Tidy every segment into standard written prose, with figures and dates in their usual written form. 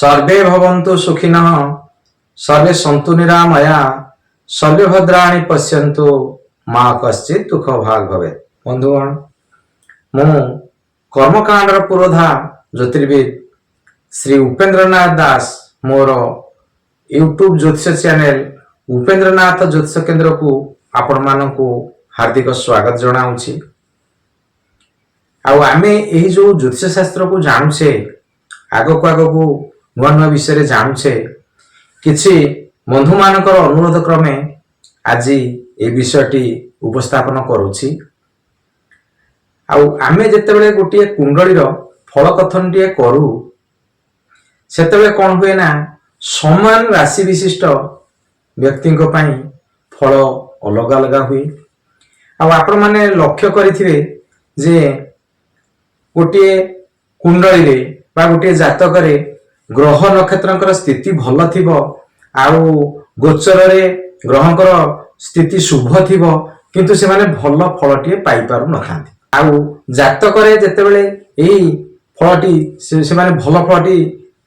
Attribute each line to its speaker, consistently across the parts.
Speaker 1: सर्वे भवन्तु सुखिनः सर्वे सन्तु निरामया सर्वे भद्राणि पश्यन्तु मा कश्चित् दुःख भाग भवेत्। बंधुगण मु कर्मकांडर पुरोधा ज्योतिर्विद श्री उपेन्द्रनाथ दास मोर यूट्यूब ज्योतिष चैनल उपेन्द्रनाथ ज्योतिष केन्द्र को आपण मानकु हार्दिक स्वागत जनाऊँगी। आमे यही जो ज्योतिष शास्त्र को जानूचे आगक आगक नुआ नुआ विषय जानूचे किछि बंधु मानकर अनुरोध क्रमे आज ये विषयटी उपस्थापन करुछि। आमे जेतेबेले गोटे कुंडली फल कथन टे करू सेतेबेले कौन हुए ना समान राशि विशिष्ट व्यक्ति फल अलग अलग हुए। आपण माने लक्ष्य करिथिबे जे गोटे कुंडली रे बा गोटे जातक रे ग्रह नक्षत्रंकर स्थिति भल थिबो आउ गोचर रे ग्रहंकर स्थिति शुभ थिबो किंतु से माने भल फलटी पाई पारु नथांती। आउ जातक रे जेतेबेले एही फलटी से माने भल फलटी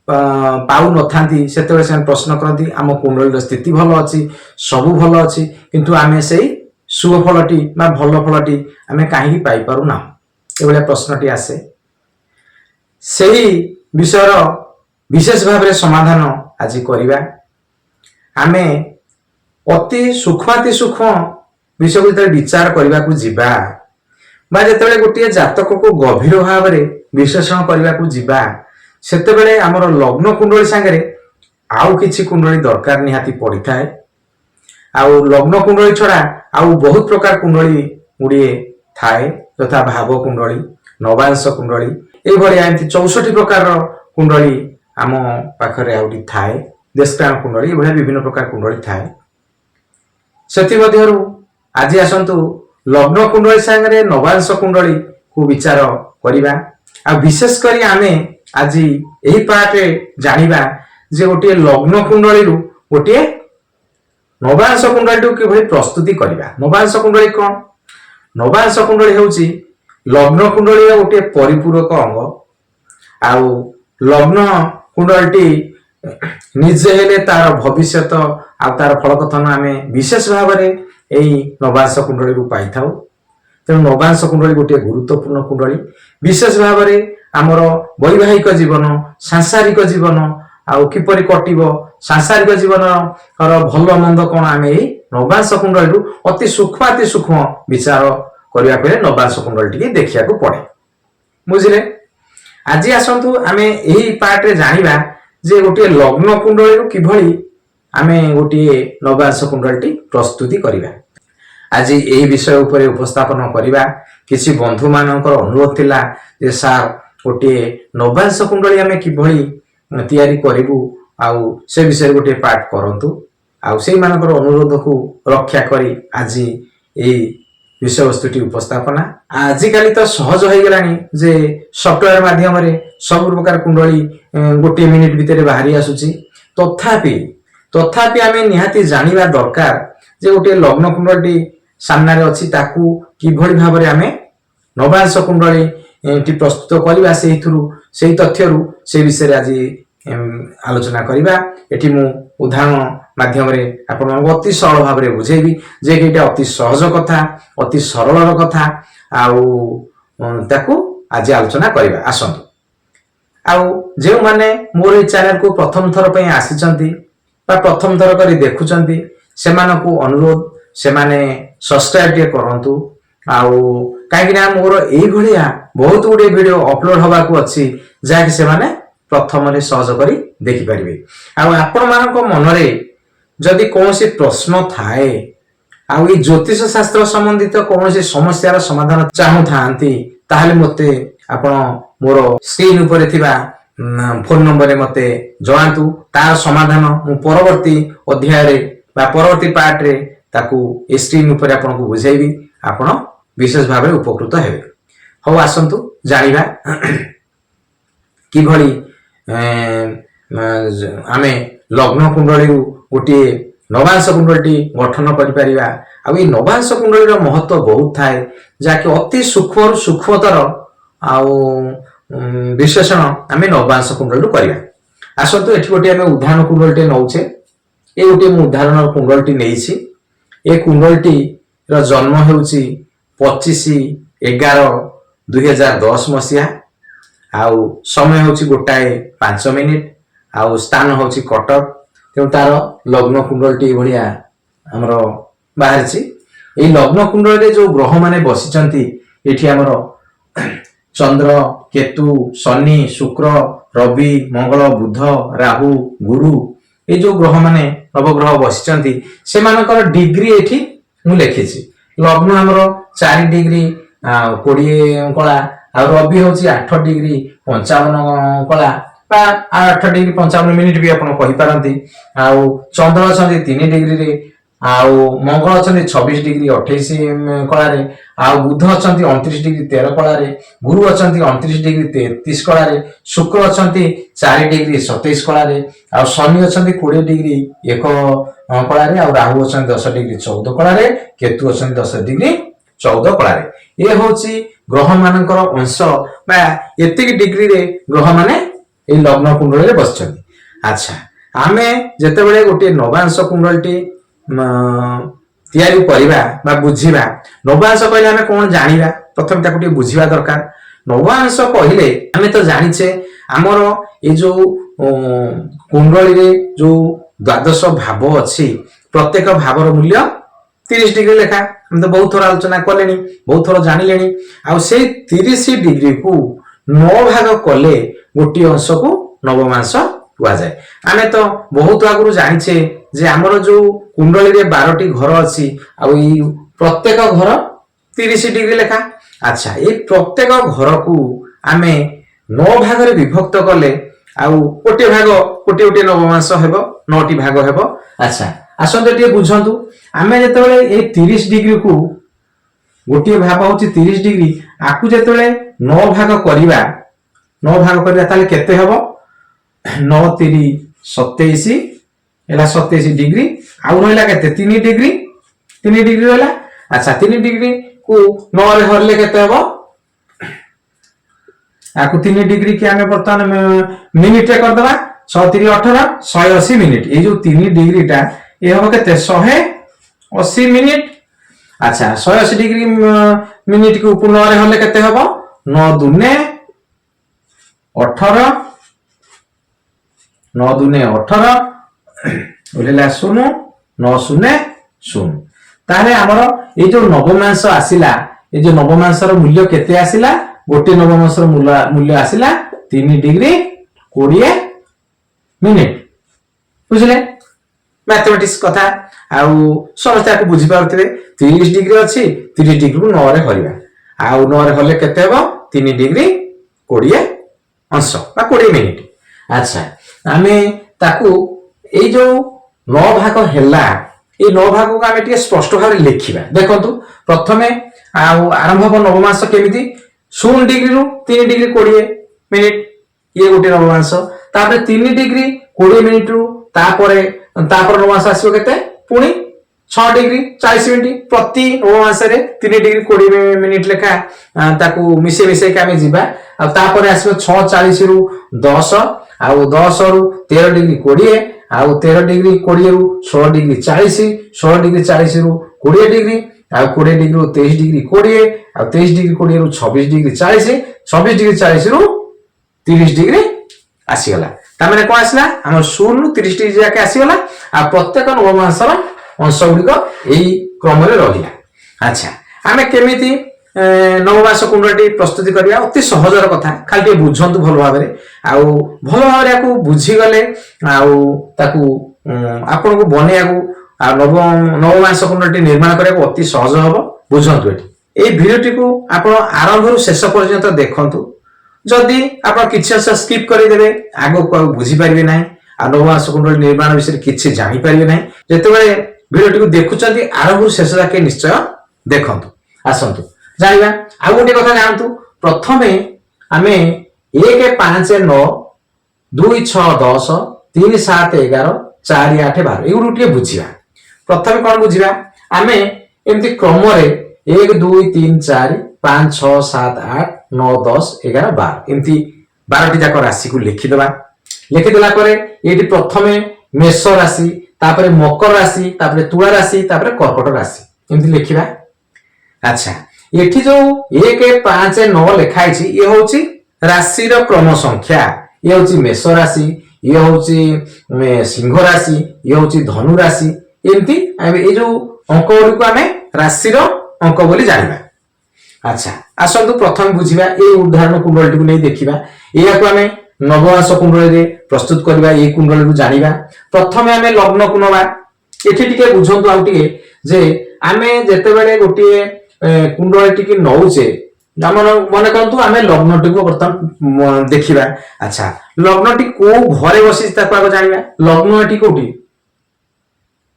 Speaker 1: पाउ नथांती सेतेबेले से प्रश्न करती आम कुंडली स्थिति भल अछि सबु भल अछि किंतु आमे सेही शुभ फलटी बा भल फलटी आमे काहे पाई पारु ना एभले प्रश्नटी आसे। सेही विषयर विशेष भाव में समाधान आज करिबा। आमे अति सूक्ष्माति सूक्ष्म विषय को विचार करने को जीवा बा जेतेबेले गोटे जातक को गभीर भाव में विश्लेषण करने को जीवा सेतेबेले आमर लग्न कुंडली सांगरे आउ किछि कुंडली दरकार निहाती पड़ी थाए। आउ लग्न कुंडली छड़ा आउ बहुत प्रकार कुंडली गुड़िए थाए तथा भाव कुंडली नवांश कुंडली एई भलिया एमती 64 प्रकार कुंडली आम पाखरे आउटी थाए। देशप्राण कुंडली एभलिया विभिन्न प्रकार कुंडली थाए। सेति मध्यरु आज आसंतु लग्न कुंडली संगे नवांश कुंडली को विचार करिबा। आ विशेष करी आमे आज एही पार्ट रे जानिबा जे गोटे लग्न कुंडली रु गोटे नवांश कुंडली को किभली प्रस्तुति करिबा। नवांश कुंडली कोन? नवांश कुंडली हेउची लग्न कुंडली गोटे परिपूरक अंग। आउ लग्न कुंडली निजे हेले तार भविष्यत आ तार फल कथन आमे विशेष भाव में यही नवांश कुंडली को पाई थाउ। तेणु नवांश कुंडली गोटे गुरुत्वपूर्ण कुंडली विशेष भाव में आमर वैवाहिक जीवन सांसारिक जीवन आउ किपरि कटिबो सांसारिक जीवन भल मंद कौन आमे यही नवांश कुंडली अति सूक्ष्म विचार करने पे नवांश कुंडली टी देखा पड़े। बुझिले? आज आसतु आमे यही पार्ट रे जानिबा जे गोटे लग्न कुंडली किभली आमे गोटे नवांश कुंडली प्रस्तुति करिबा। आज यही विषय उपरे उपस्थापन करिबा। किछि बंधु मानकर अनुरोध थिला जे सार गोटे नवांश कुंडली आमे किभली तैयारी करिबु आउ से विषय गोटे पार्ट करंतु। आउ सेही मानकर अनुरोध को रक्षा करी आज यही विषय वस्तुटी उपस्थापना। आजिकाली तो सहज हो गलानी जे सॉफ्टवेयर माध्यम रे सब प्रकार कुंडली गोटे मिनिट भितर बाहरी आसुची। तथापि आमे निहाती जानिबा दरकार जे गोटे लग्न कुंडली सामने रे अछि ताकू किभली भाव रे आमे नवांश कुंडली टी प्रस्तुत करिबा सेही तथ्यरु से विषय आज आलोचना करिबा। एठी मु उदाहरण माध्यम रे आपण अति सरल भाव में बुझेबी जे कि अति सहज कथा अति सरल कथा आउ ताकू आज आलोचना करिबा। आसंतु आउ जे माने मोर चैनल को प्रथम थर पे आसीचंती बा प्रथम थर करी देखुचंती सेमानकु अनुरोध सेमाने सब्सक्राइब टे करंतु। आउ काहे कि मोर एई भलिया बहुत गुडे वीडियो अपलोड होबा को अछि जाके सेमाने प्रथम रे सहज करी देखि परिबे। आउ आपण मानक मन रे जदि कौन सी प्रश्न थाए आउ ये ज्योतिष शास्त्र संबंधित कौन सी समस्यार समाधान चाहू थांती ताहले मते आपण मोर स्क्रीन ऊपर थिबा फोन नंबर रे मते जणातु। तार समाधान मु परवर्ती अध्याय रे बा परवर्ती पार्ट रे ताकू ए स्क्रीन ऊपर आपण को बुझाइबी। आपण विशेष भाव उपकृत हेबे। हो आसंतु जानिबा कि भली आमे लग्न कुंडली गोटे नवांश कुंडली गठन करिपारिबा। आ ये नवांश कुंडली महत्व बहुत थाए जाके अति सूक्ष्मतर आउ विश्लेषण आमे नवांश कुंडली करिबा। आसतु एठी गोटे आमे उदाहरण कुंडलटे नौचे ए गोटे मु उदाहरण कुंडलटी नेइछि ए कुंडलटी रो जन्म हेउछि 25/11/2010 मसिया आउ समय होछि गोटाए 5 मिनिट आउ स्थान होछि कटक तेणु तार लग्न कुंडलटी भलिया हमरो बाहरछि ए लग्न कुंडल रे जो ग्रह माने बसिचंती एठी हमरो चंद्र केतु शनि शुक्र रवि मंगल बुध राहु गुरु ए जो ग्रह माने नवग्रह बसिचंती से मानकर डिग्री एठी मु लिखिछि लग्न हमरो 4 डिग्री 20 कला आ रवि होछि 8 डिग्री 55 कला 8 डिग्री 55 मिनिट भी आपण कहि पारंती आउ चंद्र अछंती 3 डिग्री रे आउ मंगल अछंती 26 डिग्री 28 कला रे आउ बुध अछंती 29 डिग्री 13 कला रे गुरु अछंती 29 डिग्री 33 कला रे शुक्र अछंती 4 डिग्री 27 कला रे आउ शनि अछंती 20 डिग्री 1 कला रे आउ राहु अछंती 10 डिग्री 14 कला रे केतु अछंती 10 डिग्री 14 कला रे ए होची ग्रह मानकर अंश बा एतिक डिग्री रे ग्रह माने ए लग्न कुंडल रे बसछन। अच्छा आमे जते बेले गोटे नवांश कुंडलटी तैयारी करिबा बा बुझिबा नवांश कहले हमें कोन जानिबा प्रथम ताकू बुझिबा दरकार। नवांश कहले हमें तो जानिछे हमर ए जो कुंडली रे जो द्वादश भाव अछि प्रत्येक भावर मूल्य 30 डिग्री लेखा हम तो बहुत थोर आलोचना कलेनी बहुत थोर जानिलेनी आ से 30 डिग्री को 9 भाग कले गोटी अंश को नवमांश हुआ जाए। आमे तो बहुत आगु जानिछे जे हमर जो कुंडली रे 12टी घर अछि आ ई प्रत्येक घर 30 डिग्री लेखा। अच्छा ए प्रत्येक घर को आमे 9 भाग रे विभक्त कले आ गोटे भाग गोटे नवमांश हेबो 9टी भाग हेबो। अच्छा आसंते टे बुझंतु आमे जेतेबेले ए 30 डिग्री को गोटे भाग होछि 30 डिग्री आकु जेतेबेले 9 भाग करिबा ताले केते हेबो 9 3 27 एला 27 डिग्री आउ रहला केते 3 डिग्री रहला। अच्छा 3 डिग्री को 9 रे हरले केते हेबो आकु 3 डिग्री के आमे वर्तमान मिनिट रे कर दबा 6 3 18 180 मिनिट ए जो 3 डिग्री टा ए हो केते 180 मिनिट। अच्छा 180 डिग्री मिनिट को ऊपर 9 रे हरले केते हेबो 9 दुने 18 9 दुने 18 ओलेला 0 9 शून्य 0 तारे हमर ए जो नवमांश आसिला ए जो नवमांश रो मूल्य केते आसिला गोटे नवमांश रो मूल्य आसिला 3 डिग्री 20 मिनिट बुझले मैथमेटिक्स कथा आउ समस्त को बुझी पारथिबे 30 डिग्री अछि 30 डिग्री को 9 रे हरिबा आउ 9 रे हले केते हेबो 3 डिग्री 20 अंश बा 20 मिनिट। अच्छा आमे ताकू ए जो 9 भाग हेला ए 9 भाग को आमे टिके स्पष्ट भाव लिखिबा देखंतु प्रथमे आउ आरंभ हो नवमांश केमिति 0 डिग्री रु 3 डिग्री 20 मिनिट ये गोटे नवमांश तापर 3 डिग्री 20 मिनिट रु तापर नवमांश आसीबो केते पुणी 6 डिग्री 40 मिनिट प्रति नवमांश रे 3 डिग्री 20 मिनिट लेखा ताकू मिसे के आमे जिबा आ तापर आसीबो 6 40 रु 10 आउ 10 रु 13 डिग्री 20 आउ 13 डिग्री 20 रु 16 डिग्री 40 16 डिग्री 40 रु 20 डिग्री आउ 20 डिग्री रु 23 डिग्री 20 आउ 23 डिग्री 20 रु 26 डिग्री 40 26 डिग्री 40 रु 30 डिग्री आसी गला तामेने कोन आसला हमर 0 रु 30 डिग्री जाके आसी गला आ प्रत्येक नवमांशर अंश गुडिक एई क्रम रे रहिला। अच्छा आमे केमिति नवमांश कुंडलटी प्रस्तुति करिया अति सहजर कथा खाली बुझंतु भल भाव रे आउ भल भाव रे को बुझी गले आउ ताकू आपन को बनेयाकू आ नवमांश कुंडलटी निर्माण करिया अति सहज हबो बुझंतु एठी ए भिडियोटी को आपण आरंभ रु शेष पर्यंत देखंतु जदि आपण किछि अंश स्किप करि देबे आगो को बुझी परिबे नाही आ नवमांश कुंडल निर्माण विषय किछि जानि परिबे नाही जेतेबेले भिडियोटी को देखुचंती आरंभ रु शेष जाके निश्चय देखंतु। आसंतु जानिबा आ गोटे कथा जानतु प्रथमे आमे 1 5 9 2 6 10 3 7 11 4 8 12 एगुडू टिके बुझिबा प्रथमे कोन बुझिबा आमे एमति क्रम रे 1 2 3 4 5 6 7 8 9 10 11 12 एमति 12 टी जाक राशि को लिखि दबा लिखिदेला ये प्रथमे मेष राशि तापर मकर राशि तापर तुला राशि तापर कर्कट राशि एमती लिखा। अच्छा ये जो 1 5 9 लिखाई ये हूँ राशि क्रम संख्या ये हूँ मेष राशि ये हूँ सिंह राशि ये हूँ धनु राशि एमती ये जो अंक गुड़ी को आम राशि अंक बोली जाना। अच्छा आसतु प्रथम बुझा ये उदाहरण कुंडली को नहीं देखा या आम नवमास कुंडली प्रस्तुत करवा ये कुंडली जाना। प्रथम आम लग्न को नवा ये बुझंतु आउटे जे आम जिते गोटे कुंडली नौचे मन कहतु आम लग्न टी बर्तमान देखा। अच्छा लग्न टी को घरे बसी जाना लग्न टी कौटी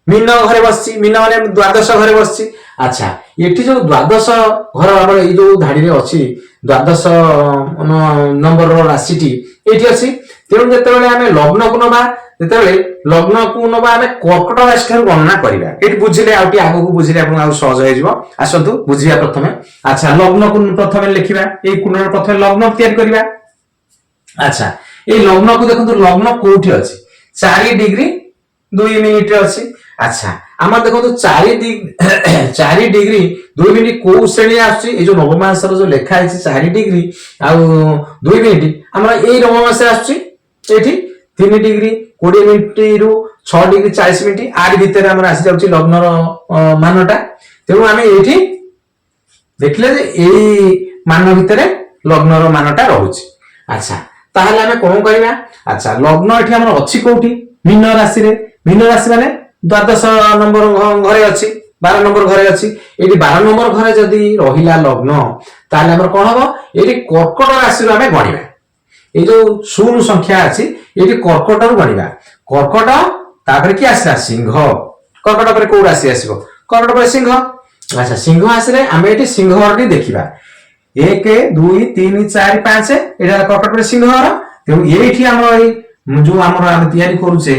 Speaker 1: मीन घरे बस मीन मैंने द्वादश घरे बस। अच्छा ये जो द्वादश घर आम ये जो धाड़ी में अच्छी द्वादश नंबर राशि ये अच्छी तेणु जो आम लग्न को नवा जो लग्न को नवा आम कर्कट राशि ठार गणना करवा ये बुझे आगे को बुझे आप सहज हो आसतु बुझा प्रथम। अच्छा लग्न को प्रथम लिखा ये कुंडल प्रथम लग्न तैयारी करवा। अच्छा ये लग्न को देखो लग्न कौटी अच्छी 4 डिग्री 2 मिनिट अच्छी। अच्छा आम देखो 4 डिग्री 2 मिनिट कौ श्रेणी आसो नवमास जो लिखाई 4 डिग्री आउ 2 मिनिट आम यही नवमास आसो 3 डिग्री 20 मिनिट रु 6 डिग्री 40 मिनिट आर भितर आम आसी जाऊँ लग्न मानटा तेणु आम ये देखले यही मान भितर लग्न मानटा रोचे। अच्छा ताहले आम कौन करवा। अच्छा लग्न ये अच्छी कौटी मीन राशि मीन राशि माने द्वादश नंबर घरे अच्छी 12 नंबर घरे अच्छी ये 12 नंबर घरे जदि रहिला लग्न ताले हमर कोन हबो ये कर्कट राशि रो हमें गणिबा ये जो शून्य संख्या अच्छी ये कर्कट रो गणिबा कर्कट तापर कि आसला सिंह कर्कट पर को राशि आसीबो कर्कट पर सिंह। अच्छा सिंह आसले हमें ये सिंह घरटी देखिबा 1 2 3 4 5 एटा कर्कट पर सिंह घर तेणु ये हमर जो आम तैयारी करूचे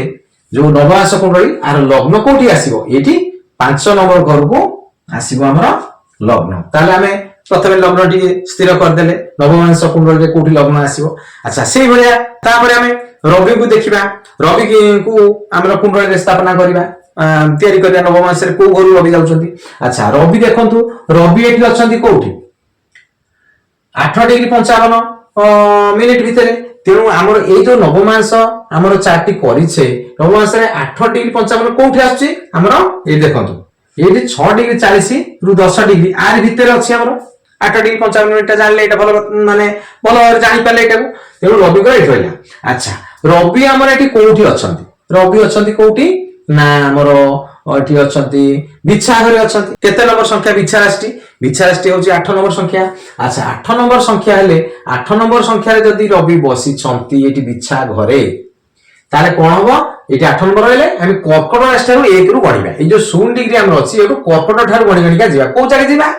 Speaker 1: जो नवमास कुंडली आर लग्न कौटी आसीबो ये 5 नंबर घर को आसीबो हमर लग्न ताले आमे प्रथमे लग्न टी स्थिर करदेले नवमास कुंडली कौटी लग्न आसीबो। अच्छा से भलिया तापर आमे रवि को देखिबा रवि को हमर कुंडली स्थापना करबा तैयारी करबा नवमास रे को घर रवि जाउछंती। अच्छा रवि देखंतु रवि एठी अछंती कौटी 8 डिग्री 55 मिनिट भितरे तेणु आमर ये जो नवमास आमर चार्टी करिछे नवमास रे 8 डिग्री 55 कोठी आछी आमर ये देखंतु ये 6 डिग्री 40 रु 10 डिग्री आर भितर अछि आमर 8 डिग्री 55 मिनिट जानले एटा भलो माने भलो जानि पाले एटा तेणु रवि को एठी रहला। अच्छा रवि आमर एठी कोठी अछंती रवि अछंती कोठी ना आमर एठी अछंती बिछा घरे अछंती केते नंबर संख्या बिछा राशि होची 8 नंबर संख्या। अच्छा 8 नंबर संख्या हेले 8 नंबर संख्या रे जदी रवि बसी छंती एठी बिछा घरे ताले कोन हबो एठी 8 नंबर हेले हम कर्कट राशि ठार 1 रु गणिबा ए जो 0 डिग्री हम अछि एटु कर्कट ठार गणि गणिका जिबा को जाके जिबा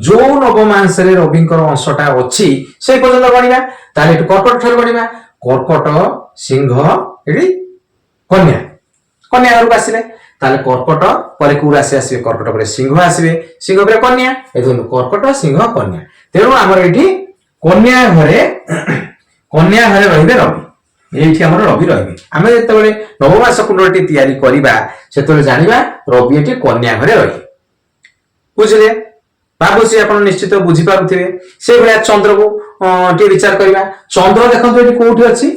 Speaker 1: जो नवमास रे रविंकर अंशटा अछि से पर्यंत गणिबा ताले एटु कर्कट ठार गणिबा कर्कट सिंह एठी कन्या कन्या घर को आसिले ताले कर्कट पर को राशि आसीबे कर्कट पर सिंह आसीबे सिंह पर कन्या ए देखो कर्कट सिंह कन्या तेणु हमर एठी कन्या घरे रहिबे रवि एठी हमर रवि रहिबे आमे जेतेबेले नवमास कुंडली तैयारी करिबा सेतेबेले जानिबा रवि एठी कन्या घरे रहि बुझले बाबूसी आपण निश्चित बुझी पारुथिबे से भलिया चंद्र को टी विचार करिबा चंद्र देखंतु एठी कोठी अछि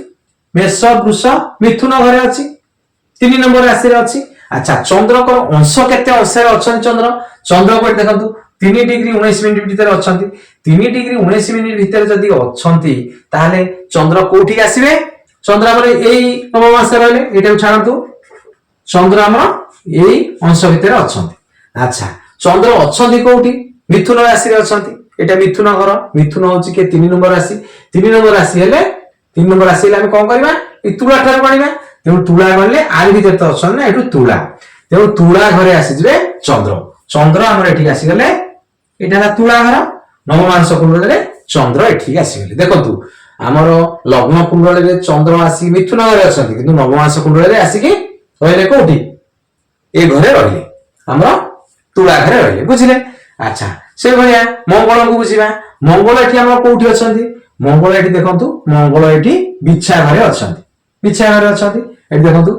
Speaker 1: मेष वृष मिथुन घरे अछि 3 नंबर राशि रे अछि। अच्छा चंद्र को अंश केते अंश रे अछन चंद्र को देखंतु 3 डिग्री 19 मिनिट भीतर अछंती 3 डिग्री 19 मिनिट भीतर जदी अछंती ताले चंद्र कोठी आसीबे चंद्र हमर एई नवमास रहले एटा छाडंतु चंद्र हमर एई अंश भीतर अछंती। अच्छा चंद्र अछंती कोठी मिथुन राशि रे अछंती एटा मिथुन घर मिथुन होची के 3 नंबर राशि 3 नंबर राशि हेले 3 नंबर राशि हेले हम कोन करबा ई तुला ठार गणिबा तेणु तुला गणले आर भीतर तो अछन ना एटु तुला तेणु तुला घरे आसी जबे चंद्र चंद्र हमर एठी आसी गले एटा तुला घर नवमास कुंडली रे चंद्र एठी आसी गले देखंतु हमर लग्न कुंडली रे चंद्र आसी मिथुन घरे अछंती किंतु नवमास कुंडली रे आसी के रहले कोठी ए घरे रहले हमर तुला घरे रहले बुझिले। अच्छा से भलिया मंगल को बुझिबा मंगल एठी हमर कोठी अछंती मंगल एठी देखंतु मंगल एठी बिछा घरे अछंती ବିଛା ଘରେ ଅଛନ୍ତି। ଏଠି ଦେଖନ୍ତୁ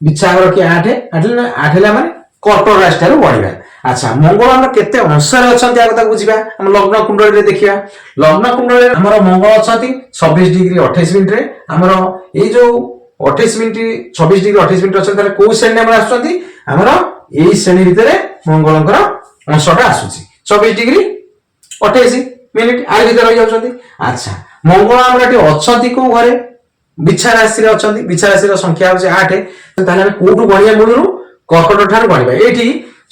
Speaker 1: ବିଛା ଘର କିଏ 8 8 ହେଲା ମାନେ କର୍କଟ ରାଶି ଠାରୁ ବଢିବା। ଆଚ୍ଛା ମଙ୍ଗଳ ଆମର କେତେ ଅଂଶରେ ଅଛନ୍ତି ଆଗ ତାକୁ ବୁଝିବା। ଆମ ଲଗ୍ନ କୁଣ୍ଡଳୀରେ ଦେଖିବା। ଲଗ୍ନ କୁଣ୍ଡଳୀରେ ଆମର ମଙ୍ଗଳ ଅଛନ୍ତି 26 ଡିଗ୍ରୀ 28 ମିନିଟରେ। ଆମର ଏଇ ଯୋଉ 28 ମିନିଟ 26 ଡିଗ୍ରୀ 28 ମିନିଟ ଅଛନ୍ତି ତାହେଲେ କୋଉ ଶ୍ରେଣୀ ଆମର ଆସୁଛନ୍ତି? ଆମର ଏଇ ଶ୍ରେଣୀ ଭିତରେ ମଙ୍ଗଳଙ୍କର ଅଂଶଟା ଆସୁଛି 24 ଡିଗ୍ରୀ 28 ମିନିଟ ଆର ଭିତରେ ରହି ଯାଉଛନ୍ତି। ଆଚ୍ଛା ମଙ୍ଗଳ ଆମର ଏଠି ଅଛନ୍ତି କୋଉ ଘରେ? ବିଛା ରାଶିରେ ଅଛନ୍ତି। ବିଛା ରାଶିର ସଂଖ୍ୟା ହଉଛି 8। ତାହେଲେ ଆମେ କୋଉଠୁ ଗଣିବା? ମୂଳରୁ କର୍କଟ ଠାରୁ ଗଣିବା। ଏଇଠି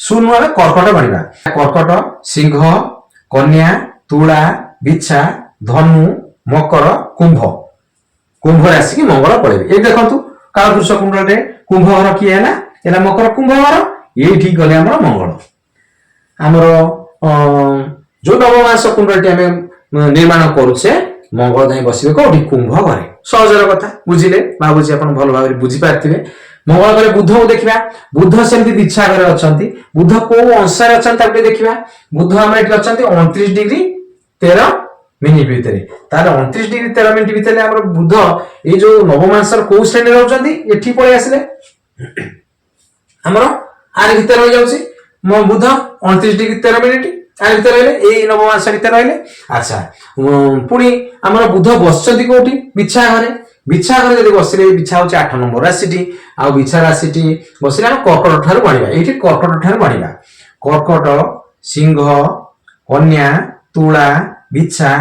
Speaker 1: ଶୂନ୍ୟ ଆମେ କର୍କଟ ଗଣିବା। କର୍କଟ, ସିଂହ, କନ୍ୟା, ତୁଳା, ବିଛା, ଧନୁ, ମକର, କୁମ୍ଭ। କୁମ୍ଭ ରାଶିକି ମଙ୍ଗଳ ପଳେଇବେ। ଏଇ ଦେଖନ୍ତୁ କାଳପୁରୁଷ କୁଣ୍ଡଳରେ କୁମ୍ଭ ଘର କିଏ ହେଲା? ହେଲା ମକର କୁମ୍ଭ ଘର। ଏଇଠି ଗଲେ ଆମର ମଙ୍ଗଳ। ଆମର ଯୋଉ ନବମାସ କୁଣ୍ଡଳଟି ଆମେ ନିର୍ମାଣ କରୁଛେ ମଙ୍ଗଳ ଯାଇ ବସିବେ କୋଉଠି? କୁମ୍ଭ ଘରେ। ସହଜର କଥା ବୁଝିଲେ, ଭାବୁଛି ଆପଣ ଭଲ ଭାବରେ ବୁଝିପାରିଥିବେ। ମଙ୍ଗଳ ଘରେ ବୁଧକୁ ଦେଖିବା। ବୁଧ ସେମିତି ବିଛା ଘରେ ଅଛନ୍ତି। ବୁଧ କୋଉ ଅଂଶରେ ଅଛନ୍ତି ତାକୁ ଟିକେ ଦେଖିବା। ବୁଧ ଆମର ଏଠି ଅଛନ୍ତି 29 ଡିଗ୍ରୀ 13 ମିନିଟ ଭିତରେ। ତାହେଲେ 29 ଡିଗ୍ରୀ 13 ମିନିଟ ଭିତରେ ଆମର ବୁଧ ଏଇ ଯୋଉ ନବମାସର କୋଉ ଶ୍ରେଣୀରେ ରହୁଛନ୍ତି? ଏଠି ପଳେଇ ଆସିଲେ ଆମର ଆର ଭିତରେ ରହିଯାଉଛି। ମୋ ବୁଧ 29 ଡିଗ୍ରୀ 13 ମିନିଟ ଆର ଭିତରେ ରହିଲେ, ଏଇ ନବମାସ ଭିତରେ ରହିଲେ। ଆଚ୍ଛା ପୁଣି ଆମର ବୁଧ ବସିଛନ୍ତି କୋଉଠି? ବିଛା ଘରେ। ବିଛା ଘରେ ଯଦି ବସିଲେ, ବିଛା ହଉଛି 8 ନମ୍ବର ରାଶିଟି। ଆଉ ବିଛା ରାଶିଟି ବସିଲେ ଆମେ କର୍କଟ ଠାରୁ ଗଣିବା। ଏଇଠି କର୍କଟ ଠାରୁ ଗଣିବା। କର୍କଟ, ସିଂହ, କନ୍ୟା, ତୁଳା, ବିଛା,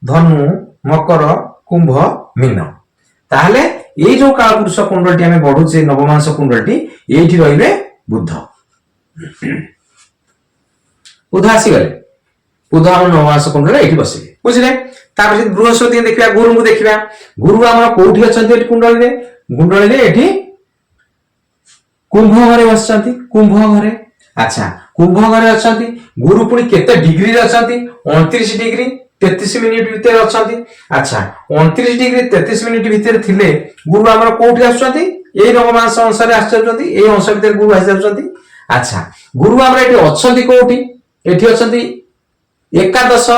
Speaker 1: ଧନୁ, ମକର, କୁମ୍ଭ, ମୀନ। ତାହେଲେ ଏଇ ଯୋଉ କାଳପୁରୁଷ କୁଣ୍ଡଳଟି ଆମେ ବଢୁଛେ ନବମାସ କୁଣ୍ଡଳଟି, ଏଇଠି ରହିବେ ବୁଧ। ବୁଧ ଆସିଗଲେ। ବୁଧ ଆମର ନବମାସ କୁଣ୍ଡଳରେ ଏଇଠି ବସିବେ। ବୁଝିଲେ? ତାପରେ ବୃହସ୍ପତି ଦେଖିବା, ଗୁରୁଙ୍କୁ ଦେଖିବା। ଗୁରୁ ଆମର କୋଉଠି ଅଛନ୍ତି ଏଠି କୁଣ୍ଡଳୀରେ? କୁଣ୍ଡଳୀରେ ଏଠି କୁମ୍ଭ ଘରେ ବସିଛନ୍ତି। କୁମ୍ଭ ଘରେ। ଆଚ୍ଛା କୁମ୍ଭ ଘରେ ଅଛନ୍ତି। ଗୁରୁ ପୁଣି କେତେ ଡିଗ୍ରୀରେ ଅଛନ୍ତି? 29 ଡିଗ୍ରୀ 33 ମିନିଟ ଭିତରେ ଅଛନ୍ତି। ଆଚ୍ଛା 29 ଡିଗ୍ରୀ 33 ମିନିଟ ଭିତରେ ଥିଲେ ଗୁରୁ ଆମର କୋଉଠି ଆସୁଛନ୍ତି? ଏଇ ନବମାସ ଅଂଶରେ ଆସୁଛନ୍ତି। ଏଇ ଅଂଶ ଭିତରେ ଗୁରୁ ଆସି ଯାଉଛନ୍ତି। ଆଚ୍ଛା ଗୁରୁ ଆମର ଏଠି ଅଛନ୍ତି କୋଉଠି? ଏଠି ଅଛନ୍ତି ଏକାଦଶ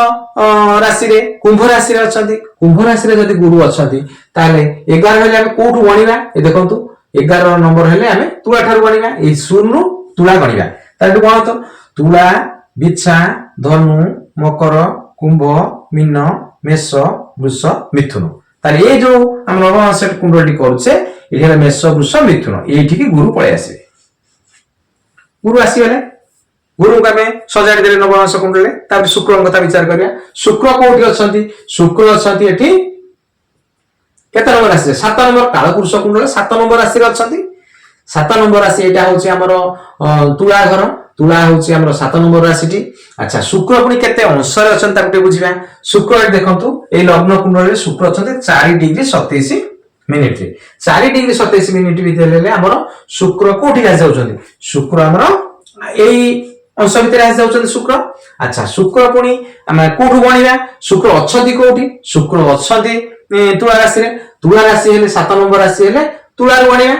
Speaker 1: ରାଶିରେ, କୁମ୍ଭ ରାଶିରେ ଅଛନ୍ତି। କୁମ୍ଭ ରାଶିରେ ଯଦି ଗୁରୁ ଅଛନ୍ତି ତାହେଲେ 11 ହେଲେ ଆମେ କୋଉଠୁ ଗଣିବା? ଏ ଦେଖନ୍ତୁ 11 ନମ୍ବର ହେଲେ ଆମେ ତୁଳା ଠାରୁ ଗଣିବା। ଏଇ ଶୂନରୁ ତୁଳା ଗଣିବା। ତାହେଲେ ଗଣତ ତୁଳା, ବିଛା, ଧନୁ, ମକର, କୁମ୍ଭ, ମୀନ, ମେଷ, ବୃଷ, ମିଥୁନ। ତାହେଲେ ଏଇ ଯୋଉ ଆମେ ନବମାସ କୁଣ୍ଡଳଟି କରୁଛେ ଏଠି ହେଲା ମେଷ, ବୃଷ, ମିଥୁନ। ଏଇଠିକି ଗୁରୁ ପଳେଇ ଆସିବେ। ଗୁରୁ ଆସିଗଲେ, ଗୁରୁଙ୍କୁ ଆମେ ସଜାଡି ଦେଲେ ନବମାସ କୁଣ୍ଡଳରେ। ତାପରେ ଶୁକ୍ରଙ୍କ କଥା ବିଚାର କରିବା। ଶୁକ୍ର କୋଉଠି ଅଛନ୍ତି? ଶୁକ୍ର ଅଛନ୍ତି ଏଠି କେତେ ନମ୍ବର ରାଶିରେ? 7 ନମ୍ବର। କାଳପୁରୁଷ କୁଣ୍ଡଳରେ 7 ନମ୍ବର ରାଶିରେ ଅଛନ୍ତି। 7 ନମ୍ବର ରାଶି ଏଇଟା ହଉଛି ଆମର ତୁଳା ଘର। ତୁଳା ହଉଛି ଆମର 7 ନମ୍ବର ରାଶିଟି। ଆଚ୍ଛା ଶୁକ୍ର ପୁଣି କେତେ ଅଂଶରେ ଅଛନ୍ତି ତାକୁ ଟିକେ ବୁଝିବା। ଶୁକ୍ର ଏଠି ଦେଖନ୍ତୁ ଏଇ ଲଗ୍ନ କୁଣ୍ଡଳରେ ଶୁକ୍ର ଅଛନ୍ତି 4 ଡିଗ୍ରୀ 27 ମିନିଟରେ। 4 ଡିଗ୍ରୀ 27 ମିନିଟ ଭିତରେ ହେଲେ ଆମର ଶୁକ୍ର କୋଉଠି ଆସି ଯାଉଛନ୍ତି? ଶୁକ୍ର ଆମର ଏଇ ଅଂଶ ଭିତରେ ଆସି ଯାଉଛନ୍ତି ଶୁକ୍ର। ଆଚ୍ଛା ଶୁକ୍ର ପୁଣି ଆମେ କୋଉଠୁ ଗଣିବା? ଶୁକ୍ର ଅଛନ୍ତି କୋଉଠି? ଶୁକ୍ର ଅଛନ୍ତି ତୁଳା ରାଶିରେ। ତୁଳା ରାଶି ହେଲେ 7 ନମ୍ବର ରାଶି ହେଲେ ତୁଳାରୁ ଗଣିବା।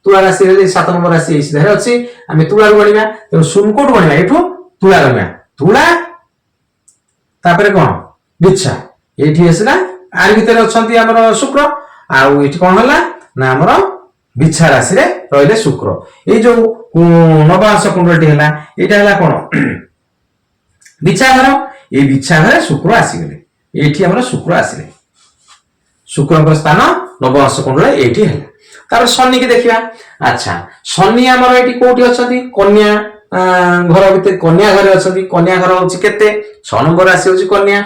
Speaker 1: ତୁଳା ରାଶି ହେଲେ 7 ନମ୍ବର ରାଶି ଏଇ ସିଧାରେ ଅଛି, ଆମେ ତୁଳାରୁ ଗଣିବା। ତେଣୁ ଶୂନ କୋଉଠୁ ଗଣିବା? ଏଠୁ ତୁଳା ଗଣିବା। ତୁଳା ତାପରେ କଣ? ବିଛା। ଏଇଠି ଆସିଲା ଆରି ଭିତରେ ଅଛନ୍ତି ଆମର ଶୁକ୍ର। ଆଉ ଏଠି କଣ ହେଲା ନା ଆମର ବିଛା ରାଶିରେ ରହିଲେ ଶୁକ୍ର। ଏଇ ଯୋଉ ନବମାସ କୁଣ୍ଡଳଟି ହେଲା ଏଇଟା ହେଲା କଣ? ବିଛା ଘର। ଏଇ ବିଛା ଘରେ ଶୁକ୍ର ଆସିଗଲେ। ଏଇଠି ଆମର ଶୁକ୍ର ଆସିଲେ। ଶୁକ୍ରଙ୍କ ସ୍ଥାନ ନବମାସ କୁଣ୍ଡଳ ଏଇଠି ହେଲା। ତାପରେ ଶନି କି ଦେଖିବା। ଆଚ୍ଛା ଶନି ଆମର ଏଠି କୋଉଠି ଅଛନ୍ତି? କନ୍ୟା ଘର ଭିତରେ, କନ୍ୟା ଘରେ ଅଛନ୍ତି। କନ୍ୟା ଘର ହଉଛି କେତେ? 6 ନମ୍ବର ରାଶି ହଉଛି କନ୍ୟା,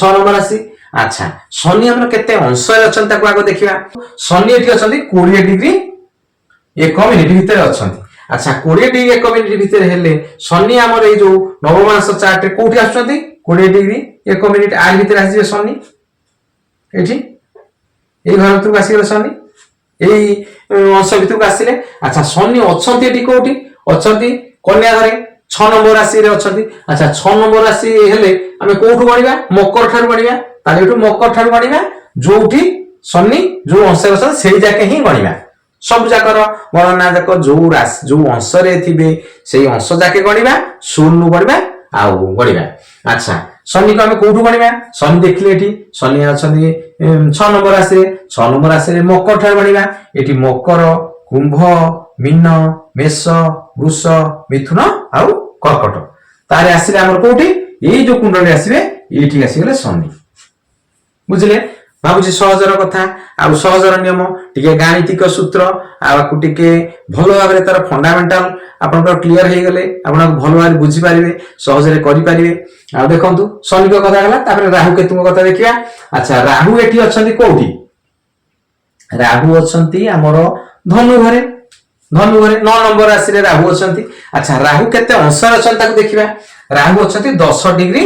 Speaker 1: 6 ନମ୍ବର ରାଶି। ଆଚ୍ଛା ଶନି ଆମର କେତେ ଅଂଶରେ ଅଛନ୍ତି ତାକୁ ଆଗ ଦେଖିବା। ଶନି ଏଠି ଅଛନ୍ତି 20 ଡିଗ୍ରୀ 1 ମିନିଟ ଭିତରେ ଅଛନ୍ତି। ଆଚ୍ଛା 20 ଡିଗ୍ରୀ 1 ମିନିଟ ଭିତରେ ହେଲେ ଶନି ଆମର ଏଇ ଯୋଉ ନବମାସ ଚାର୍ଟରେ କୋଉଠି ଆସୁଛନ୍ତି? 20 ଡିଗ୍ରୀ 1 ମିନିଟ ଆରି ଭିତରେ ଆସିଯିବେ ଶନି। ଏଠି ଏଇ ଘର ଭିତରକୁ ଆସିଗଲେ ଶନି, ଏଇ ଅଂଶ ଭିତରକୁ ଆସିଲେ। ଆଚ୍ଛା ଶନି ଅଛନ୍ତି ଏଠି କୋଉଠି? ଅଛନ୍ତି କନ୍ୟା ଘରେ, 6 ନମ୍ବର ରାଶିରେ ଅଛନ୍ତି। ଆଚ୍ଛା 6 ନମ୍ବର ରାଶି ହେଲେ ଆମେ କୋଉଠୁ ଗଣିବା? ମକର ଠାରୁ ଗଣିବା। ତାହେଲେ ଏଠୁ ମକର ଠାରୁ ଗଣିବା। ଯୋଉଠି ଶନି ଯୋଉ ଅଂଶରେ ଅଛନ୍ତି ସେଇ ଯାକେ ହିଁ ଗଣିବା। ସବୁ ଯାକର ଗଣନା ଯାକ ଯୋଉ ରାଶି ଯୋଉ ଅଂଶରେ ଥିବେ ସେଇ ଅଂଶ ଯାକେ ଗଣିବା, ଶୂନରୁ ଗଣିବା ଆଉ ଗଣିବା। ଆଚ୍ଛା शनि को आम कौटू गणिबा शनि देखिले एठी शनि अछंती 6 नंबर राशि 6 नंबर राशि मकर ठार गणिबा एठी मकर कुंभ मीन मेष वृष मिथुन आउ कर्कट तारे आसिले हमर कोठी एई जो कुंडली आसीबे एठी आसीगले शनि बुझिले भाबुची सहजर कथा आ सहजर नियम टिके गाणितिक सूत्र आकु टिके भलो भाबरे तार फंडामेंटल आपनकर क्लियर हे गले आपन भलो भाबरे बुझी पारिबे सहजरे करि पारिबे आ देखंतु शनि को कथा गला तापर राहु केतु को कथा देखिया अच्छा राहु एठी अछंती कोठी राहु अछंती हमर धनु घरे 9 नंबर राशि रे राहु अछंती अच्छा राहु केते अंशर अछंती ताको देखिबा राहु अछंती 10 डिग्री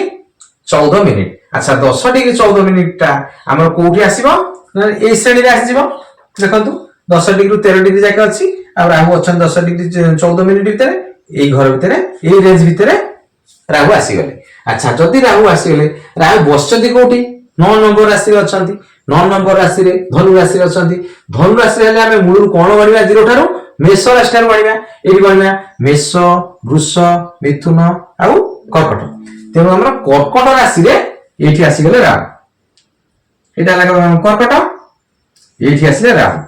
Speaker 1: 14 मिनिट अच्छा 10 डिग्री 14 मिनिट टा हमर कोठी आसीबो ए श्रेणी रे आसीबो देखंतु 10 डिग्री 13 डिग्री जाके अछि आ राहु अछन 10 डिग्री 14 मिनिट भीतर एई घर भीतर एई रेंज भीतर राहु आसी गले अच्छा जदी राहु आसी गले राहु बसचंती कोठी 9 नंबर राशि रे अछंती 9 नंबर राशि रे धनु राशि रे अछंती धनु राशि रे हमें मूल कोन गणिबा 0 ठारो मेष राशि ठारो गणिबा एई गणिबा मेष वृष मिथुन आउ कर्कट तेनु हमरा कर्कट राशि रे एठी आसी गले राहु एटा लाग कर्कट एठी आसीले राहु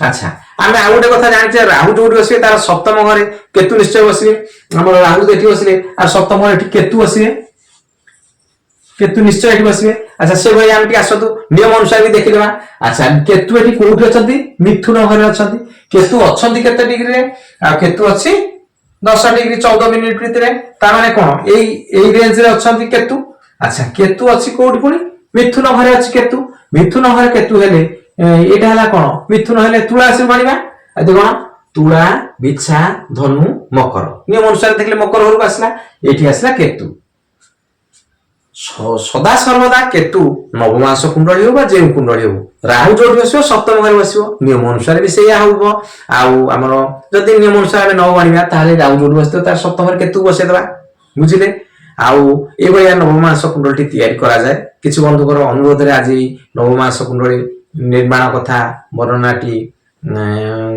Speaker 1: अच्छा आमे आ गोटे कथा जानिछे राहु जोडी बसिबे तार सप्तम घरे केतु निश्चय बसिबे हमर राहु देठी बसिले आ सप्तम घरे एठी केतु बसिबे केतु निश्चय एठी बसिबे अच्छा से भाई हम टी आसतु नियम अनुसार भी देखि देबा अच्छा केतु एठी कोठी अछंती मिथुन घरे अछंती केतु अछंती केते डिग्री रे आ केतु अछि 10 डिग्री 14 मिनिट भीतर तार माने कोन एई रेंज रे अछंती केतु अच्छा केतु अछि कोठी पुनी मिथुन घरे अछि केतु मिथुन घरे केतु हेले एटा हला कोन मिथुन हेले तुला से गणिबा अदे कोन तुला बिच्छा धनु मकर नियम अनुसार देखले मकर घरକୁ आसला एठी आसला केतु सदा सर्वदा केतु नवमांश कुंडली हो बा जे कुंडली हो राहु जोडी बसियो सप्तम घरे बसियो नियम अनुसार भी सेया होबो आउ हमरो जदी नियम अनुसार न गणिबा ताले राहु जोडी बसियो तार सप्तम घरे केतु बसे देबा बुझिले आउ ए भया नवमांश कुंडली तैयारी करा जाय किछु बंधुकर अनुरोध रे आज नवमांश कुंडली निर्माण कथा वर्णनाटी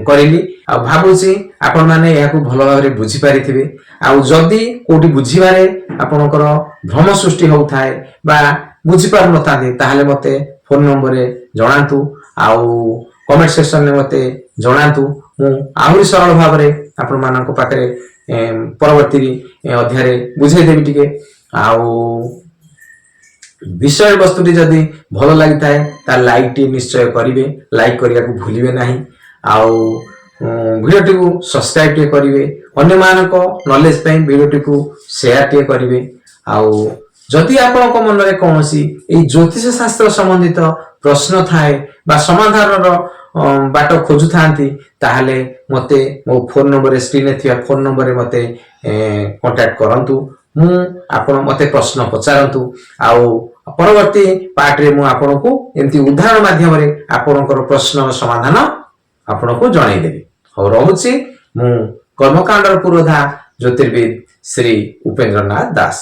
Speaker 1: करिली आ भाबुची आपण माने याकू भलो भाबरे बुझी पारिथिबे आ जदी कोठी बुझीबारे आपनकर भ्रम सृष्टि होउथाय बा बुझी पार नथाते ताहाले मते फोन नंबर रे जणांतु आ कमेंट सेक्शन रे मते जणांतु मु आहुरी सरल भाबरे आपण मानक पाखरे परवर्ती अध्याय रे बुझाई देबी टिके आ विषय वस्तुटी जदि भल लगी थाए ता लाइक टी निश्चय करिवे लाइक करिया को भूलिबे नाही आउ वीडियो टी को सब्सक्राइब टी करिवे अन्य मानक नॉलेज पई वीडियो टी को शेयर टी करिवे आउ जदि आपन को मन रे कोनसी ए ज्योतिष शास्त्र संबंधित प्रश्न थाए बा समाधान रो बाट खोजु थांती ताहाले मते मो फोन नंबर स्क्रीन रे थिया फोन नंबर रे मते कांटेक्ट करंतु मु आपण मते प्रश्न पचारंतु आउ परवर्ती पार्ट रे मु आपण को एंती उदाहरण माध्यम रे आपनकर प्रश्न समाधान आपण को जणाई देबी हो रहउची मु कर्मकांडर पुरोधा ज्योतिर्विद श्री उपेंद्रनाथ दास।